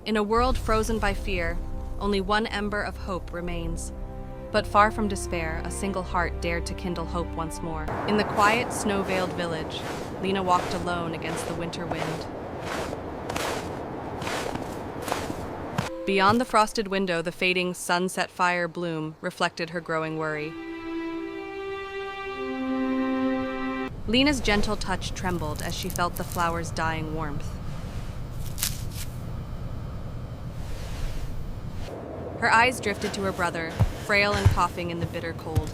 In a world frozen by fear, only one ember of hope remains. But far from despair, a single heart dared to kindle hope once more. In the quiet, snow-veiled village, Lena walked alone against the winter wind. Beyond the frosted window, the fading sunset fire bloom reflected her growing worry. Lena's gentle touch trembled as she felt the flower's dying warmth. Her eyes drifted to her brother, frail and coughing in the bitter cold.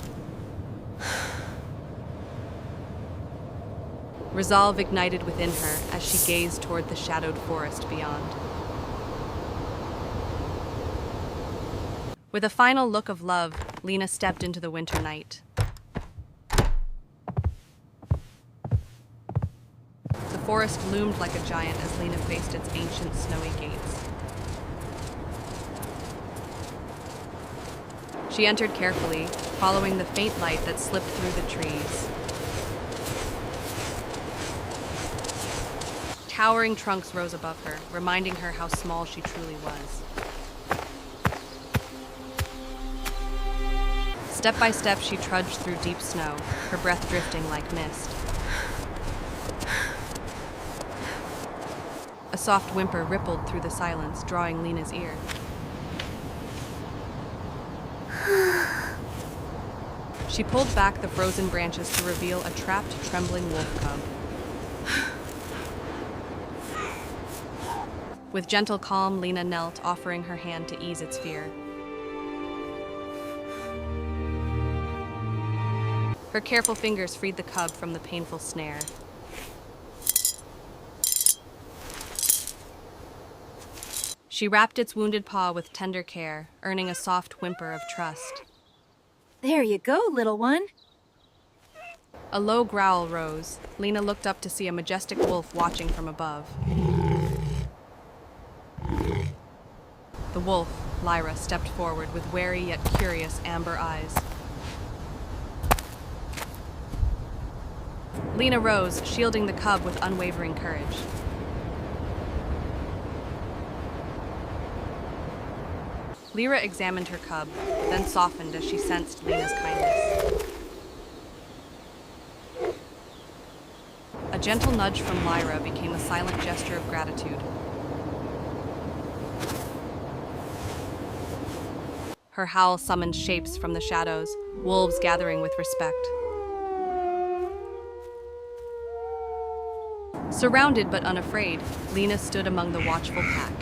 Resolve ignited within her as she gazed toward the shadowed forest beyond. With a final look of love, Lena stepped into the winter night. The forest loomed like a giant as Lena faced its ancient snowy gates. She entered carefully, following the faint light that slipped through the trees. Towering trunks rose above her, reminding her how small she truly was. Step by step, she trudged through deep snow, her breath drifting like mist. A soft whimper rippled through the silence, drawing Lena's ear. She pulled back the frozen branches to reveal a trapped, trembling wolf cub. With gentle calm, Lena knelt, offering her hand to ease its fear. Her careful fingers freed the cub from the painful snare. She wrapped its wounded paw with tender care, earning a soft whimper of trust. There you go, little one. A low growl rose. Lena looked up to see a majestic wolf watching from above. The wolf, Lyra, stepped forward with wary yet curious amber eyes. Lena rose, shielding the cub with unwavering courage. Lyra examined her cub, then softened as she sensed Lena's kindness. A gentle nudge from Lyra became a silent gesture of gratitude. Her howl summoned shapes from the shadows, wolves gathering with respect. Surrounded but unafraid, Lena stood among the watchful pack.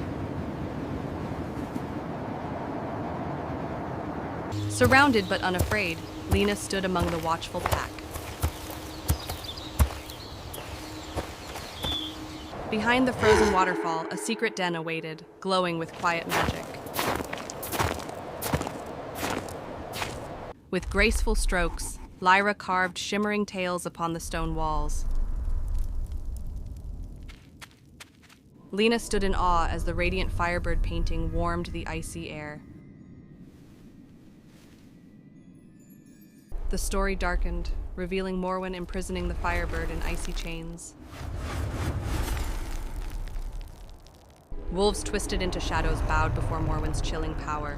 Surrounded but unafraid, Lena stood among the watchful pack. Behind the frozen waterfall, a secret den awaited, glowing with quiet magic. With graceful strokes, Lyra carved shimmering tails upon the stone walls. Lena stood in awe as the radiant Firebird painting warmed the icy air. The story darkened, revealing Morwen imprisoning the Firebird in icy chains. Wolves twisted into shadows bowed before Morwen's chilling power.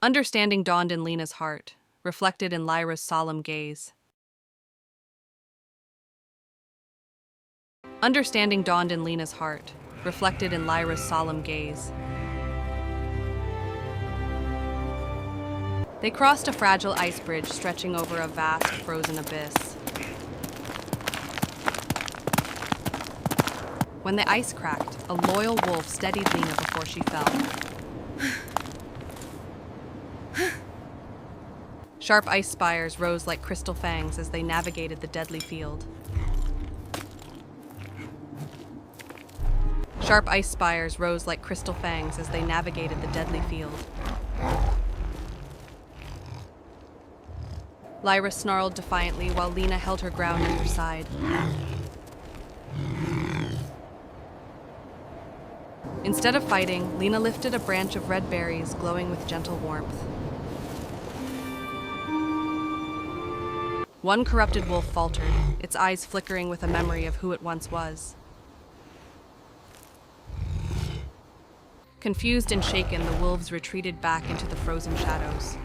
Understanding dawned in Lena's heart, reflected in Lyra's solemn gaze. Understanding dawned in Lena's heart, reflected in Lyra's solemn gaze. They crossed a fragile ice bridge stretching over a vast, frozen abyss. When the ice cracked, a loyal wolf steadied Lena before she fell. Sharp ice spires rose like crystal fangs as they navigated the deadly field. Sharp ice spires rose like crystal fangs as they navigated the deadly field. Lyra snarled defiantly while Lena held her ground at her side. Instead of fighting, Lena lifted a branch of red berries glowing with gentle warmth. One corrupted wolf faltered, its eyes flickering with a memory of who it once was. Confused and shaken, the wolves retreated back into the frozen shadows.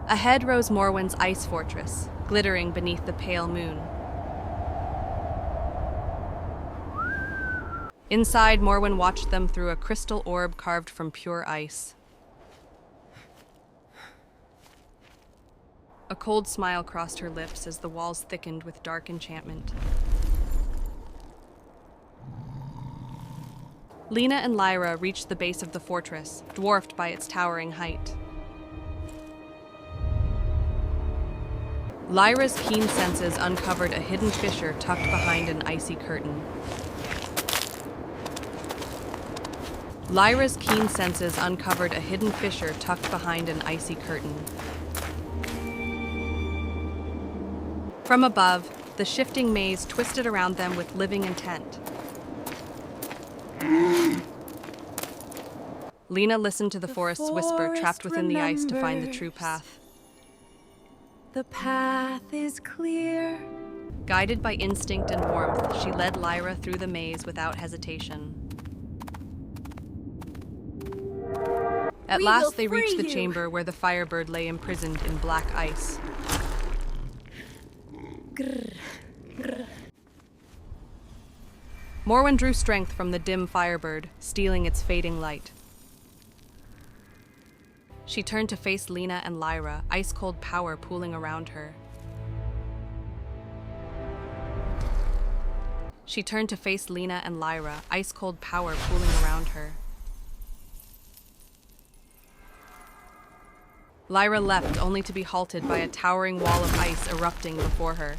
Ahead rose Morwen's ice fortress, glittering beneath the pale moon. Inside, Morwen watched them through a crystal orb carved from pure ice. A cold smile crossed her lips as the walls thickened with dark enchantment. Lena and Lyra reached the base of the fortress, dwarfed by its towering height. Lyra's keen senses uncovered a hidden fissure tucked behind an icy curtain. Lyra's keen senses uncovered a hidden fissure tucked behind an icy curtain. From above, the shifting maze twisted around them with living intent. Lena listened to the forest's whisper, trapped within the ice to find the true path. The path is clear. Guided by instinct and warmth, she led Lyra through the maze without hesitation. At last, they reached the chamber where the Firebird lay imprisoned in black ice. Morwen drew strength from the dim Firebird, stealing its fading light. She turned to face Lena and Lyra, ice-cold power pooling around her. She turned to face Lena and Lyra, ice-cold power pooling around her. Lyra leapt, only to be halted by a towering wall of ice erupting before her.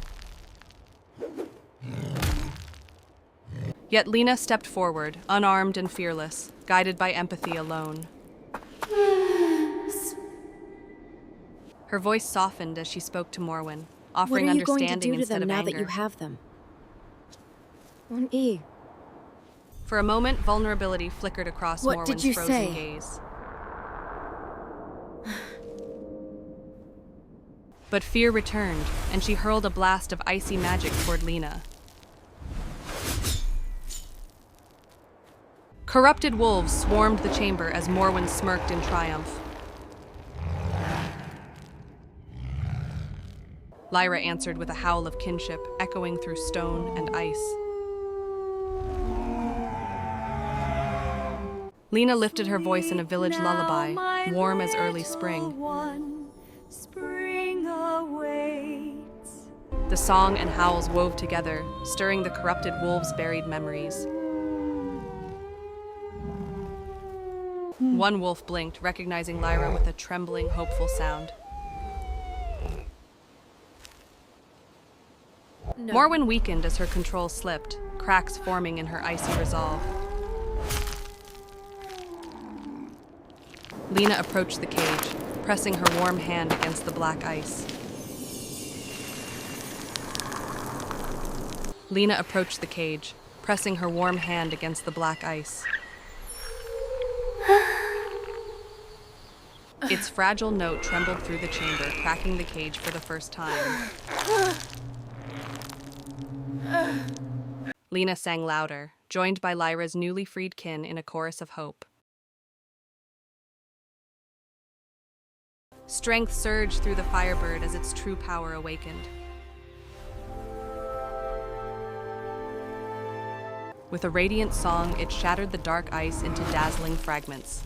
Yet Lena stepped forward, unarmed and fearless, guided by empathy alone. Her voice softened as she spoke to Morwen, offering understanding instead of anger. What are you going to do to them now that you have them? One-E. For a moment, vulnerability flickered across Morwen's frozen gaze. But fear returned, and she hurled a blast of icy magic toward Lena. Corrupted wolves swarmed the chamber as Morwen smirked in triumph. Lyra answered with a howl of kinship, echoing through stone and ice. Lena lifted her voice in a village lullaby, warm as early spring. The song and howls wove together, stirring the corrupted wolves' buried memories. One wolf blinked, recognizing Lyra with a trembling, hopeful sound. No. Morwen weakened as her control slipped, cracks forming in her icy resolve. Lena approached the cage, pressing her warm hand against the black ice. Lena approached the cage, pressing her warm hand against the black ice. Its fragile note trembled through the chamber, cracking the cage for the first time. Lena sang louder, joined by Lyra's newly freed kin in a chorus of hope. Strength surged through the Firebird as its true power awakened. With a radiant song, it shattered the dark ice into dazzling fragments.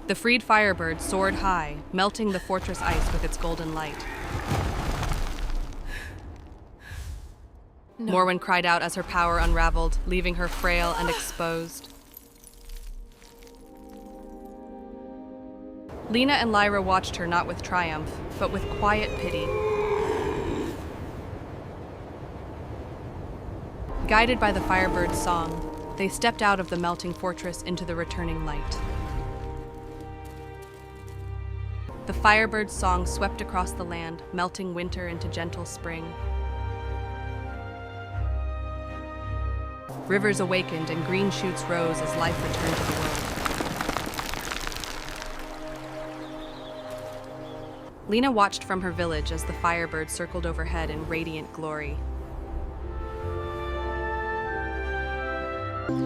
The freed Firebird soared high, melting the fortress ice with its golden light. No. Morwen cried out as her power unraveled, leaving her frail and exposed. Lena and Lyra watched her not with triumph, but with quiet pity. Guided by the Firebird's song, they stepped out of the melting fortress into the returning light. The Firebird's song swept across the land, melting winter into gentle spring. Rivers awakened and green shoots rose as life returned to the world. Lena watched from her village as the Firebird circled overhead in radiant glory.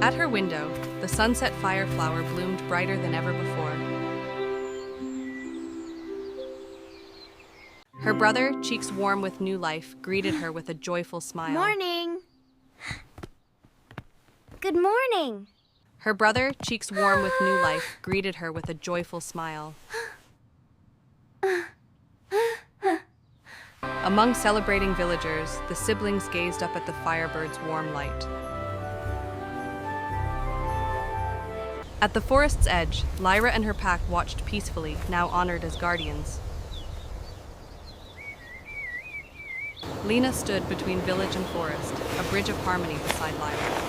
At her window, the sunset fireflower bloomed brighter than ever before. Her brother, cheeks warm with new life, greeted her with a joyful smile. Morning! Good morning! Her brother, cheeks warm with new life, greeted her with a joyful smile. Among celebrating villagers, the siblings gazed up at the Firebird's warm light. At the forest's edge, Lyra and her pack watched peacefully, now honored as guardians. Lena stood between village and forest, a bridge of harmony beside Lyra.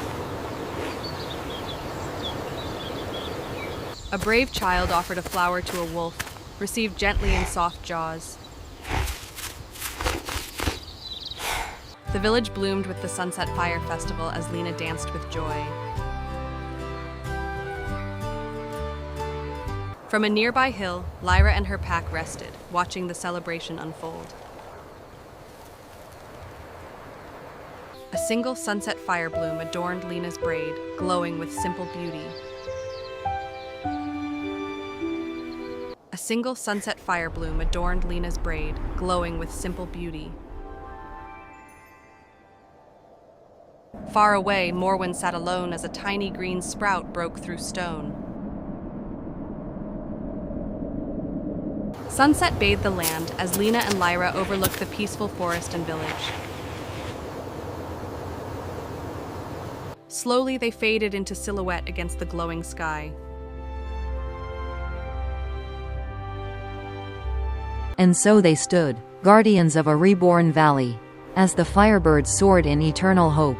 A brave child offered a flower to a wolf, received gently in soft jaws. The village bloomed with the Sunset Fire Festival as Lena danced with joy. From a nearby hill, Lyra and her pack rested, watching the celebration unfold. A single sunset fire bloom adorned Lena's braid, glowing with simple beauty. A single sunset fire bloom adorned Lena's braid, glowing with simple beauty. Far away, Morwen sat alone as a tiny green sprout broke through stone. Sunset bathed the land as Lena and Lyra overlooked the peaceful forest and village. Slowly, they faded into silhouette against the glowing sky. And so they stood, guardians of a reborn valley, as the Firebird soared in eternal hope.